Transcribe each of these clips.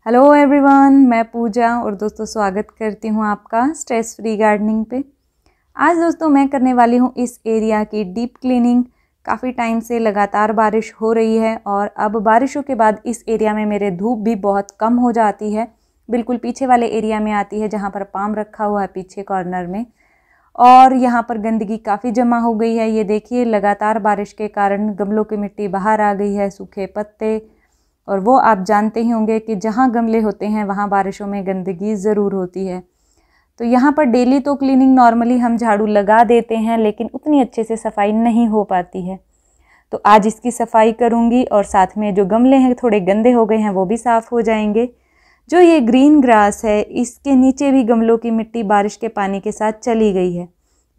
Hello everyone, मैं पूजा और दोस्तों स्वागत करती हूँ आपका स्ट्रेस फ्री गार्डनिंग पे। आज दोस्तों मैं करने वाली हूँ इस एरिया की डीप क्लीनिंग। काफ़ी टाइम से लगातार बारिश हो रही है और अब बारिशों के बाद इस एरिया में मेरे धूप भी बहुत कम हो जाती है। बिल्कुल पीछे वाले एरिया में आती है जहाँ पर पाम रखा हुआ है पीछे कॉर्नर में, और यहाँ पर गंदगी काफ़ी जमा हो गई है। ये देखिए, लगातार बारिश के कारण गमलों की मिट्टी बाहर आ गई है, सूखे पत्ते, और वो आप जानते ही होंगे कि जहाँ गमले होते हैं वहाँ बारिशों में गंदगी ज़रूर होती है। तो यहाँ पर डेली तो क्लीनिंग नॉर्मली हम झाड़ू लगा देते हैं, लेकिन उतनी अच्छे से सफाई नहीं हो पाती है। तो आज इसकी सफाई करूँगी और साथ में जो गमले हैं थोड़े गंदे हो गए हैं वो भी साफ़ हो जाएंगे। जो ये ग्रीन ग्रास है इसके नीचे भी गमलों की मिट्टी बारिश के पानी के साथ चली गई है।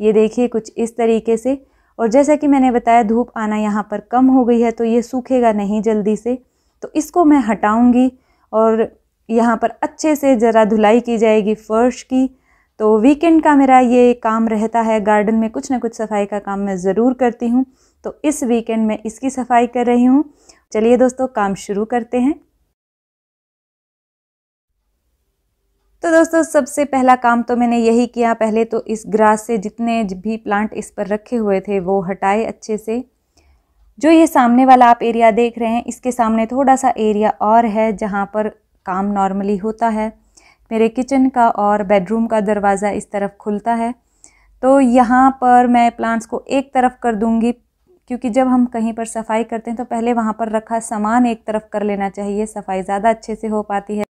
ये देखिए कुछ इस तरीके से। और जैसा कि मैंने बताया, धूप आना यहाँ पर कम हो गई है तो ये सूखेगा नहीं जल्दी से। तो इसको मैं हटाऊंगी और यहाँ पर अच्छे से ज़रा धुलाई की जाएगी फर्श की। तो वीकेंड का मेरा ये काम रहता है, गार्डन में कुछ ना कुछ सफाई का काम मैं ज़रूर करती हूँ। तो इस वीकेंड में इसकी सफाई कर रही हूँ। चलिए दोस्तों, काम शुरू करते हैं। तो दोस्तों सबसे पहला काम तो मैंने यही किया। पहले तो इस ग्रास से जितने भी प्लांट इस पर रखे हुए थे वो हटाए अच्छे से। जो ये सामने वाला आप एरिया देख रहे हैं, इसके सामने थोड़ा सा एरिया और है जहाँ पर काम नॉर्मली होता है। मेरे किचन का और बेडरूम का दरवाज़ा इस तरफ खुलता है, तो यहाँ पर मैं प्लांट्स को एक तरफ कर दूँगी, क्योंकि जब हम कहीं पर सफाई करते हैं तो पहले वहाँ पर रखा सामान एक तरफ कर लेना चाहिए, सफाई ज़्यादा अच्छे से हो पाती है।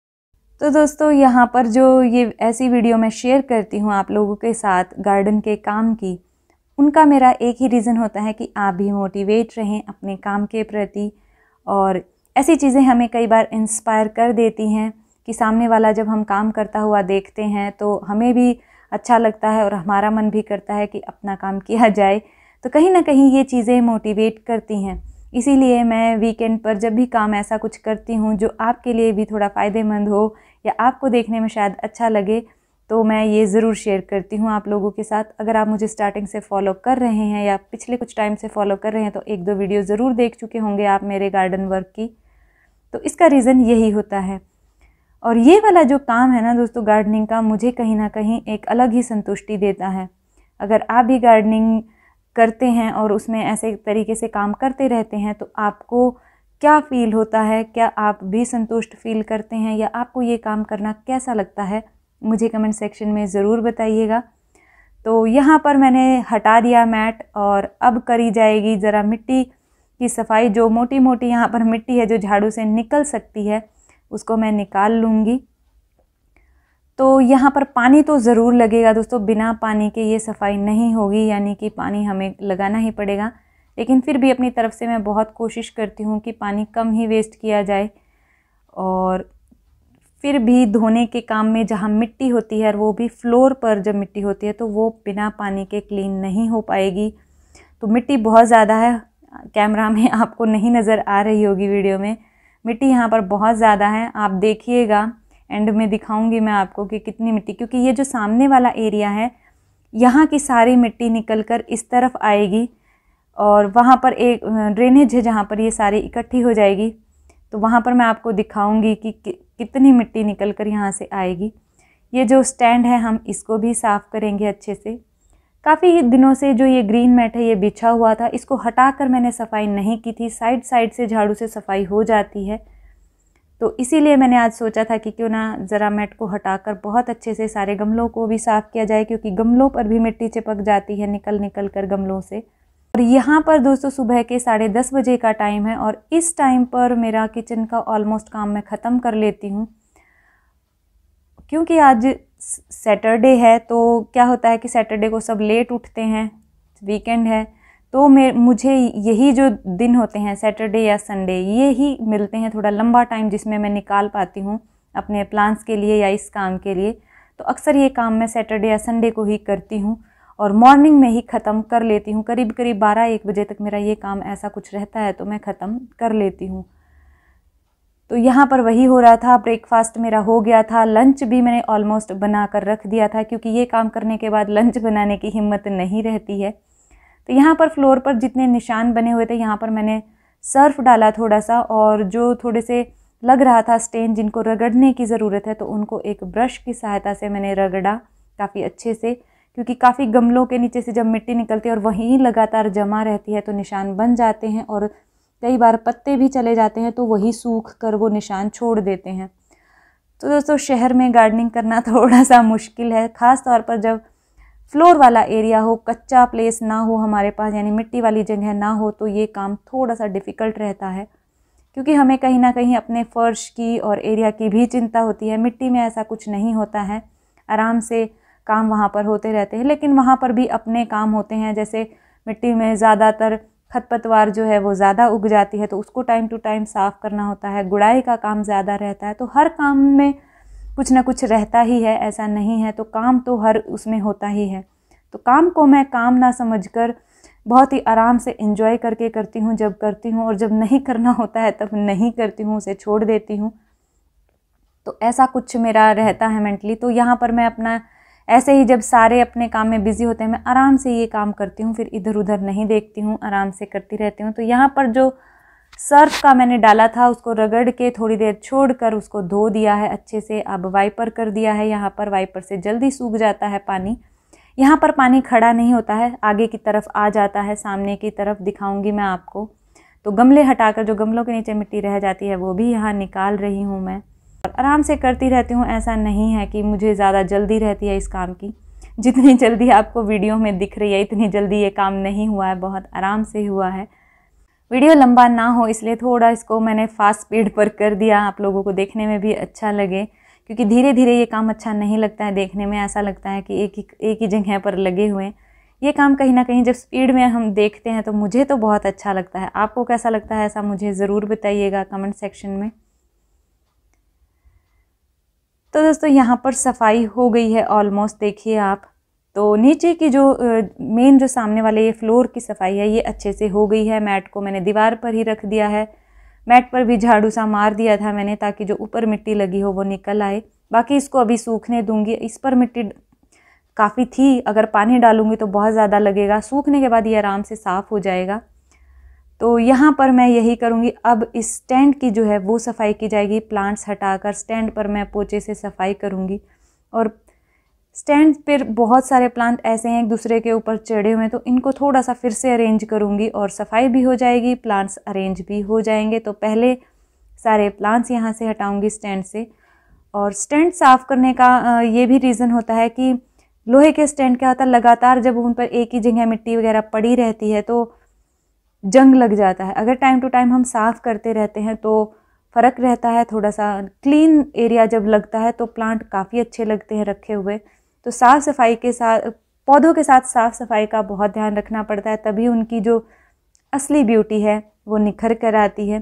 तो दोस्तों यहाँ पर जो ये ऐसी वीडियो मैं शेयर करती हूँ आप लोगों के साथ गार्डन के काम की, उनका मेरा एक ही रीज़न होता है कि आप भी मोटिवेट रहें अपने काम के प्रति। और ऐसी चीज़ें हमें कई बार इंस्पायर कर देती हैं कि सामने वाला जब हम काम करता हुआ देखते हैं तो हमें भी अच्छा लगता है और हमारा मन भी करता है कि अपना काम किया जाए। तो कहीं ना कहीं ये चीज़ें मोटिवेट करती हैं। इसीलिए मैं वीकेंड पर जब भी काम ऐसा कुछ करती हूँ जो आपके लिए भी थोड़ा फ़ायदेमंद हो या आपको देखने में शायद अच्छा लगे, तो मैं ये ज़रूर शेयर करती हूँ आप लोगों के साथ। अगर आप मुझे स्टार्टिंग से फॉलो कर रहे हैं या पिछले कुछ टाइम से फॉलो कर रहे हैं तो एक दो वीडियो ज़रूर देख चुके होंगे आप मेरे गार्डन वर्क की। तो इसका रीज़न यही होता है। और ये वाला जो काम है ना दोस्तों गार्डनिंग का, मुझे कहीं ना कहीं एक अलग ही संतुष्टि देता है। अगर आप भी गार्डनिंग करते हैं और उसमें ऐसे तरीके से काम करते रहते हैं तो आपको क्या फ़ील होता है? क्या आप भी संतुष्ट फील करते हैं या आपको ये काम करना कैसा लगता है? मुझे कमेंट सेक्शन में ज़रूर बताइएगा। तो यहाँ पर मैंने हटा दिया मैट और अब करी जाएगी ज़रा मिट्टी की सफाई। जो मोटी मोटी यहाँ पर मिट्टी है जो झाड़ू से निकल सकती है उसको मैं निकाल लूँगी। तो यहाँ पर पानी तो ज़रूर लगेगा दोस्तों, बिना पानी के ये सफाई नहीं होगी, यानी कि पानी हमें लगाना ही पड़ेगा। लेकिन फिर भी अपनी तरफ से मैं बहुत कोशिश करती हूँ कि पानी कम ही वेस्ट किया जाए। और फिर भी धोने के काम में जहाँ मिट्टी होती है, वो भी फ्लोर पर जब मिट्टी होती है तो वो बिना पानी के क्लीन नहीं हो पाएगी। तो मिट्टी बहुत ज़्यादा है, कैमरा में आपको नहीं नज़र आ रही होगी, वीडियो में मिट्टी यहाँ पर बहुत ज़्यादा है। आप देखिएगा, एंड में दिखाऊंगी मैं आपको कि कितनी मिट्टी, क्योंकि ये जो सामने वाला एरिया है यहाँ की सारी मिट्टी निकल कर इस तरफ आएगी और वहाँ पर एक ड्रेनेज है जहाँ पर ये सारी इकट्ठी हो जाएगी। तो वहाँ पर मैं आपको दिखाऊंगी कि कितनी मिट्टी निकल कर यहाँ से आएगी। ये जो स्टैंड है हम इसको भी साफ़ करेंगे अच्छे से। काफ़ी दिनों से जो ये ग्रीन मैट है ये बिछा हुआ था, इसको हटाकर मैंने सफाई नहीं की थी। साइड साइड से झाड़ू से सफाई हो जाती है, तो इसीलिए मैंने आज सोचा था कि क्यों ना ज़रा मैट को हटाकर बहुत अच्छे से सारे गमलों को भी साफ़ किया जाए, क्योंकि गमलों पर भी मिट्टी चिपक जाती है निकल निकल कर गमलों से। और यहाँ पर दोस्तों सुबह के 10:30 बजे का टाइम है और इस टाइम पर मेरा किचन का ऑलमोस्ट काम मैं ख़त्म कर लेती हूँ, क्योंकि आज सैटरडे है। तो क्या होता है कि सैटरडे को सब लेट उठते हैं, वीकेंड है, तो मुझे यही जो दिन होते हैं सैटरडे या संडे, ये ही मिलते हैं थोड़ा लंबा टाइम जिसमें मैं निकाल पाती हूँ अपने प्लान्स के लिए या इस काम के लिए। तो अक्सर ये काम मैं सैटरडे या संडे को ही करती हूँ और मॉर्निंग में ही ख़त्म कर लेती हूँ। करीब करीब 12-1 बजे तक मेरा ये काम ऐसा कुछ रहता है, तो मैं ख़त्म कर लेती हूँ। तो यहाँ पर वही हो रहा था। ब्रेकफास्ट मेरा हो गया था, लंच भी मैंने ऑलमोस्ट बना कर रख दिया था, क्योंकि ये काम करने के बाद लंच बनाने की हिम्मत नहीं रहती है। तो यहाँ पर फ्लोर पर जितने निशान बने हुए थे यहाँ पर मैंने सर्फ डाला थोड़ा सा, और जो थोड़े से लग रहा था स्टेन जिनको रगड़ने की ज़रूरत है, तो उनको एक ब्रश की सहायता से मैंने रगड़ा काफ़ी अच्छे से, क्योंकि काफ़ी गमलों के नीचे से जब मिट्टी निकलती है और वहीं लगातार जमा रहती है तो निशान बन जाते हैं, और कई बार पत्ते भी चले जाते हैं तो वही सूख कर वो निशान छोड़ देते हैं। तो दोस्तों शहर में गार्डनिंग करना थोड़ा सा मुश्किल है, ख़ास तौर पर जब फ्लोर वाला एरिया हो, कच्चा प्लेस ना हो हमारे पास, यानी मिट्टी वाली जगह ना हो, तो ये काम थोड़ा सा डिफ़िकल्ट रहता है, क्योंकि हमें कहीं ना कहीं अपने फर्श की और एरिया की भी चिंता होती है। मिट्टी में ऐसा कुछ नहीं होता है, आराम से काम वहाँ पर होते रहते हैं, लेकिन वहाँ पर भी अपने काम होते हैं। जैसे मिट्टी में ज़्यादातर खरपतवार जो है वो ज़्यादा उग जाती है, तो उसको टाइम टू टाइम साफ़ करना होता है, गुड़ाई का काम ज़्यादा रहता है, तो हर काम में कुछ ना कुछ रहता ही है, ऐसा नहीं है। तो काम तो हर उसमें होता ही है, तो काम को मैं काम ना समझकर बहुत ही आराम से एंजॉय करके करती हूँ जब करती हूँ, और जब नहीं करना होता है तब नहीं करती हूँ, उसे छोड़ देती हूँ। तो ऐसा कुछ मेरा रहता है मेंटली। तो यहाँ पर मैं अपना ऐसे ही जब सारे अपने काम में बिज़ी होते हैं, मैं आराम से ये काम करती हूँ, फिर इधर उधर नहीं देखती हूँ, आराम से करती रहती हूँ। तो यहाँ पर जो सर्फ का मैंने डाला था उसको रगड़ के थोड़ी देर छोड़कर उसको धो दिया है अच्छे से। अब वाइपर कर दिया है, यहाँ पर वाइपर से जल्दी सूख जाता है पानी। यहाँ पर पानी खड़ा नहीं होता है, आगे की तरफ आ जाता है, सामने की तरफ दिखाऊंगी मैं आपको। तो गमले हटाकर जो गमलों के नीचे मिट्टी रह जाती है वो भी यहाँ निकाल रही हूँ मैं, और आराम से करती रहती हूँ। ऐसा नहीं है कि मुझे ज़्यादा जल्दी रहती है इस काम की, जितनी जल्दी आपको वीडियो में दिख रही है इतनी जल्दी ये काम नहीं हुआ है, बहुत आराम से हुआ है। वीडियो लंबा ना हो इसलिए थोड़ा इसको मैंने फास्ट स्पीड पर कर दिया, आप लोगों को देखने में भी अच्छा लगे, क्योंकि धीरे धीरे ये काम अच्छा नहीं लगता है देखने में, ऐसा लगता है कि एक ही जगह पर लगे हुए हैं। ये काम कहीं ना कहीं जब स्पीड में हम देखते हैं तो मुझे तो बहुत अच्छा लगता है। आपको कैसा लगता है ऐसा मुझे ज़रूर बताइएगा कमेंट सेक्शन में। तो दोस्तों यहाँ पर सफाई हो गई है ऑलमोस्ट, देखिए आप। तो नीचे की जो मेन जो सामने वाले ये फ्लोर की सफाई है ये अच्छे से हो गई है। मैट को मैंने दीवार पर ही रख दिया है, मैट पर भी झाड़ू सा मार दिया था मैंने, ताकि जो ऊपर मिट्टी लगी हो वो निकल आए। बाकी इसको अभी सूखने दूंगी। इस पर मिट्टी काफ़ी थी, अगर पानी डालूंगी तो बहुत ज़्यादा लगेगा, सूखने के बाद ये आराम से साफ़ हो जाएगा। तो यहाँ पर मैं यही करूँगी। अब इस स्टैंड की जो है वो सफाई की जाएगी, प्लांट्स हटाकर स्टैंड पर मैं पोछे से सफाई करूँगी। और स्टैंड पर बहुत सारे प्लांट ऐसे हैं एक दूसरे के ऊपर चढ़े हुए हैं, तो इनको थोड़ा सा फिर से अरेंज करूँगी और सफाई भी हो जाएगी, प्लांट्स अरेंज भी हो जाएंगे। तो पहले सारे प्लांट्स यहाँ से हटाऊँगी स्टैंड से। और स्टैंड साफ़ करने का ये भी रीज़न होता है कि लोहे के स्टैंड क्या होता है, लगातार जब उन पर एक ही जगह मिट्टी वगैरह पड़ी रहती है तो जंग लग जाता है। अगर टाइम टू टाइम हम साफ़ करते रहते हैं तो फ़र्क रहता है, थोड़ा सा क्लीन एरिया जब लगता है तो प्लांट काफ़ी अच्छे लगते हैं रखे हुए। तो साफ़ सफाई के साथ, पौधों के साथ साफ़ सफाई का बहुत ध्यान रखना पड़ता है, तभी उनकी जो असली ब्यूटी है वो निखर कर आती है।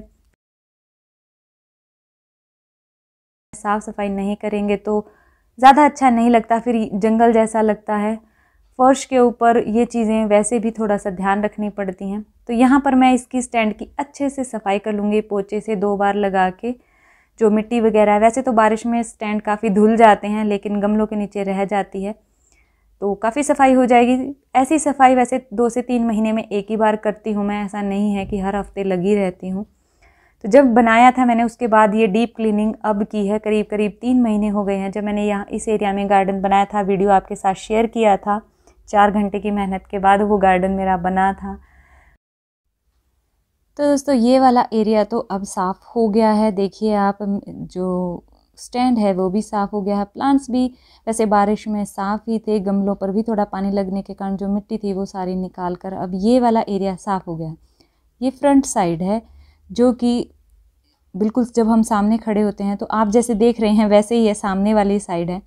साफ़ सफाई नहीं करेंगे तो ज़्यादा अच्छा नहीं लगता, फिर जंगल जैसा लगता है। फर्श के ऊपर ये चीज़ें वैसे भी थोड़ा सा ध्यान रखनी पड़ती हैं। तो यहाँ पर मैं इसकी स्टैंड की अच्छे से सफाई कर लूँगी पोछे से 2 बार लगा के। जो मिट्टी वगैरह है, वैसे तो बारिश में स्टैंड काफ़ी धुल जाते हैं, लेकिन गमलों के नीचे रह जाती है तो काफ़ी सफाई हो जाएगी। ऐसी सफाई वैसे 2 से 3 महीने में एक ही बार करती हूँ मैं, ऐसा नहीं है कि हर हफ्ते लगी रहती हूँ। तो जब बनाया था मैंने उसके बाद ये डीप क्लीनिंग अब की है, करीब करीब 3 महीने हो गए हैं। जब मैंने यहाँ इस एरिया में गार्डन बनाया था, वीडियो आपके साथ शेयर किया था, 4 घंटे की मेहनत के बाद वो गार्डन मेरा बना था। तो दोस्तों ये वाला एरिया तो अब साफ़ हो गया है, देखिए आप। जो स्टैंड है वो भी साफ़ हो गया है, प्लांट्स भी वैसे बारिश में साफ़ ही थे, गमलों पर भी थोड़ा पानी लगने के कारण जो मिट्टी थी वो सारी निकाल कर अब ये वाला एरिया साफ़ हो गया है। ये फ्रंट साइड है, जो कि बिल्कुल जब हम सामने खड़े होते हैं तो आप जैसे देख रहे हैं वैसे ही ये सामने वाली साइड है।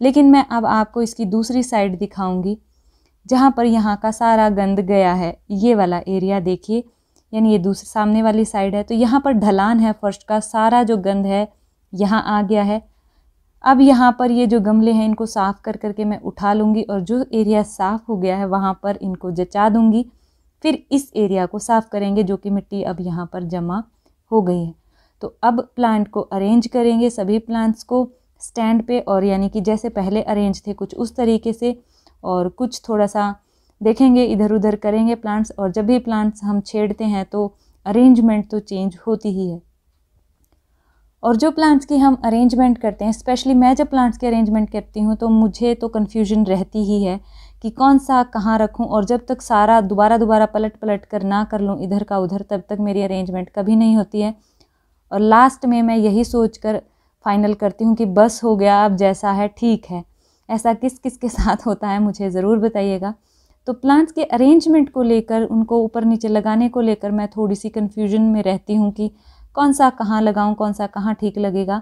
लेकिन मैं अब आपको इसकी दूसरी साइड दिखाऊंगी, जहाँ पर यहाँ का सारा गंद गया है। ये वाला एरिया देखिए, यानी ये दूसरी सामने वाली साइड है। तो यहाँ पर ढलान है फर्श का, सारा जो गंद है यहाँ आ गया है। अब यहाँ पर ये जो गमले हैं इनको साफ़ कर करके मैं उठा लूँगी, और जो एरिया साफ़ हो गया है वहाँ पर इनको जचा दूँगी। फिर इस एरिया को साफ़ करेंगे, जो कि मिट्टी अब यहाँ पर जमा हो गई है। तो अब प्लांट को अरेंज करेंगे, सभी प्लांट्स को स्टैंड पे, और यानी कि जैसे पहले अरेंज थे कुछ उस तरीके से, और कुछ थोड़ा सा देखेंगे इधर उधर करेंगे प्लांट्स। और जब भी प्लांट्स हम छेड़ते हैं तो अरेंजमेंट तो चेंज होती ही है। और जो प्लांट्स की हम अरेंजमेंट करते हैं, स्पेशली मैं जब प्लांट्स की अरेंजमेंट करती हूँ तो मुझे तो कन्फ्यूजन रहती ही है कि कौन सा कहाँ रखूँ, और जब तक सारा दोबारा पलट पलट कर ना कर लूँ इधर का उधर, तब तक मेरी अरेंजमेंट कभी नहीं होती है। और लास्ट में मैं यही सोच कर फाइनल करती हूँ कि बस हो गया, अब जैसा है ठीक है। ऐसा किस किस के साथ होता है मुझे ज़रूर बताइएगा। तो प्लांट्स के अरेंजमेंट को लेकर, उनको ऊपर नीचे लगाने को लेकर मैं थोड़ी सी कन्फ्यूजन में रहती हूँ कि कौन सा कहाँ लगाऊँ, कौन सा कहाँ ठीक लगेगा।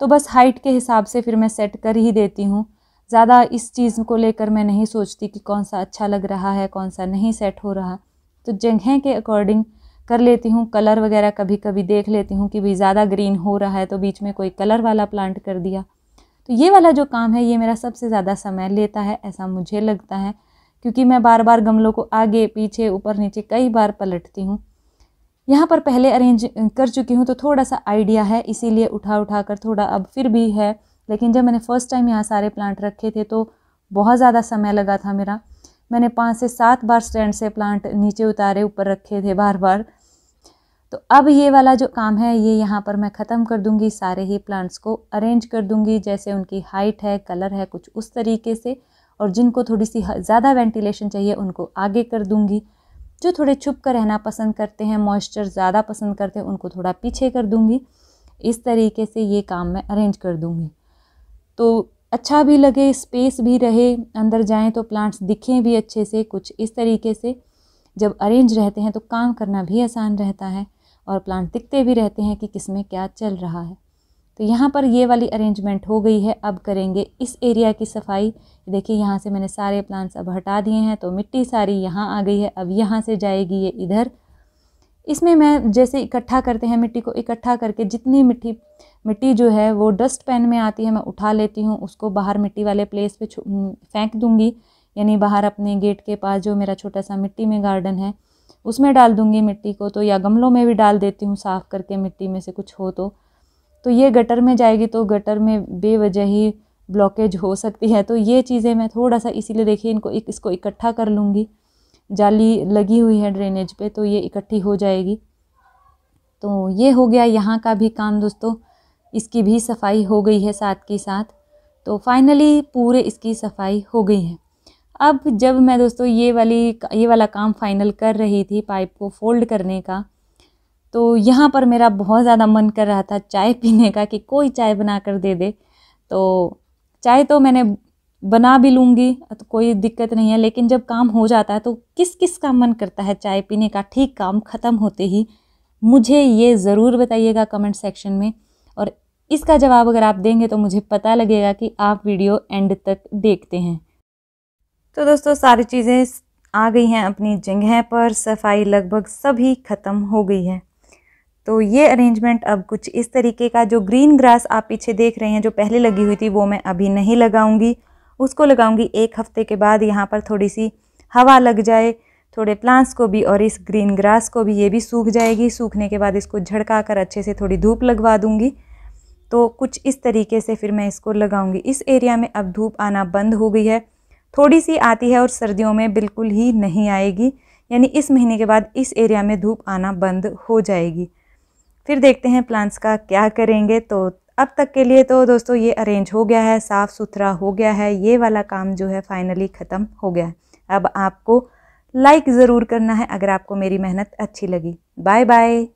तो बस हाइट के हिसाब से फिर मैं सेट कर ही देती हूँ। ज़्यादा इस चीज़ को लेकर मैं नहीं सोचती कि कौन सा अच्छा लग रहा है, कौन सा नहीं सेट हो रहा। तो जगह के अकॉर्डिंग कर लेती हूँ। कलर वगैरह कभी कभी देख लेती हूँ कि भाई ज़्यादा ग्रीन हो रहा है तो बीच में कोई कलर वाला प्लांट कर दिया। तो ये वाला जो काम है ये मेरा सबसे ज़्यादा समय लेता है, ऐसा मुझे लगता है, क्योंकि मैं बार बार गमलों को आगे पीछे ऊपर नीचे कई बार पलटती हूँ। यहाँ पर पहले अरेंज कर चुकी हूँ तो थोड़ा सा आइडिया है, इसीलिए उठा कर थोड़ा अब फिर भी है। लेकिन जब मैंने फ़र्स्ट टाइम यहाँ सारे प्लांट रखे थे तो बहुत ज़्यादा समय लगा था मेरा। मैंने 5 से 7 बार स्टैंड से प्लांट नीचे उतारे, ऊपर रखे थे बार बार। तो अब ये वाला जो काम है ये यहाँ पर मैं ख़त्म कर दूँगी। सारे ही प्लांट्स को अरेंज कर दूँगी जैसे उनकी हाइट है, कलर है, कुछ उस तरीके से। और जिनको थोड़ी सी ज़्यादा वेंटिलेशन चाहिए उनको आगे कर दूँगी। जो थोड़े छुप कर रहना पसंद करते हैं, मॉइस्चर ज़्यादा पसंद करते हैं, उनको थोड़ा पीछे कर दूँगी। इस तरीके से ये काम मैं अरेंज कर दूँगी तो अच्छा भी लगे, स्पेस भी रहे, अंदर जाएं तो प्लांट्स दिखें भी अच्छे से। कुछ इस तरीके से जब अरेंज रहते हैं तो काम करना भी आसान रहता है और प्लांट दिखते भी रहते हैं कि किस में क्या चल रहा है। तो यहाँ पर ये वाली अरेंजमेंट हो गई है। अब करेंगे इस एरिया की सफाई। देखिए यहाँ से मैंने सारे प्लांट्स अब हटा दिए हैं तो मिट्टी सारी यहाँ आ गई है। अब यहाँ से जाएगी ये इधर। इसमें मैं जैसे इकट्ठा करते हैं मिट्टी को, इकट्ठा करके जितनी मिट्टी जो है वो डस्ट पैन में आती है मैं उठा लेती हूँ, उसको बाहर मिट्टी वाले प्लेस पे फेंक दूँगी। यानी बाहर अपने गेट के पास जो मेरा छोटा सा मिट्टी में गार्डन है उसमें डाल दूँगी मिट्टी को। तो या गमलों में भी डाल देती हूँ साफ़ करके, मिट्टी में से कुछ हो तो ये गटर में जाएगी तो गटर में बेवजह ही ब्लॉकेज हो सकती है। तो ये चीज़ें मैं थोड़ा सा इसीलिए देखिए इसको इकट्ठा कर लूँगी। जाली लगी हुई है ड्रेनेज पे तो ये इकट्ठी हो जाएगी। तो ये हो गया यहाँ का भी काम दोस्तों, इसकी भी सफाई हो गई है साथ के साथ। तो फाइनली पूरे इसकी सफाई हो गई है। अब जब मैं दोस्तों ये वाला काम फाइनल कर रही थी पाइप को फोल्ड करने का, तो यहाँ पर मेरा बहुत ज़्यादा मन कर रहा था चाय पीने का कि कोई चाय बना कर दे दे। तो चाय तो मैंने बना भी लूँगी तो कोई दिक्कत नहीं है, लेकिन जब काम हो जाता है तो किस किस का मन करता है चाय पीने का ठीक काम ख़त्म होते ही? मुझे ये ज़रूर बताइएगा कमेंट सेक्शन में, और इसका जवाब अगर आप देंगे तो मुझे पता लगेगा कि आप वीडियो एंड तक देखते हैं। तो दोस्तों सारी चीज़ें आ गई हैं अपनी जगह पर, सफाई लगभग सभी ख़त्म हो गई है। तो ये अरेंजमेंट अब कुछ इस तरीके का, जो ग्रीन ग्रास आप पीछे देख रहे हैं जो पहले लगी हुई थी वो मैं अभी नहीं लगाऊंगी, उसको लगाऊंगी 1 हफ्ते के बाद। यहाँ पर थोड़ी सी हवा लग जाए थोड़े प्लांट्स को भी और इस ग्रीन ग्रास को भी, ये भी सूख जाएगी। सूखने के बाद इसको झड़का कर अच्छे से थोड़ी धूप लगवा दूंगी। तो कुछ इस तरीके से फिर मैं इसको लगाऊंगी। इस एरिया में अब धूप आना बंद हो गई है, थोड़ी सी आती है और सर्दियों में बिल्कुल ही नहीं आएगी। यानी इस महीने के बाद इस एरिया में धूप आना बंद हो जाएगी। फिर देखते हैं प्लांट्स का क्या करेंगे। तो अब तक के लिए तो दोस्तों ये अरेंज हो गया है, साफ़ सुथरा हो गया है, ये वाला काम जो है फाइनली ख़त्म हो गया है। अब आपको लाइक ज़रूर करना है अगर आपको मेरी मेहनत अच्छी लगी। Bye bye.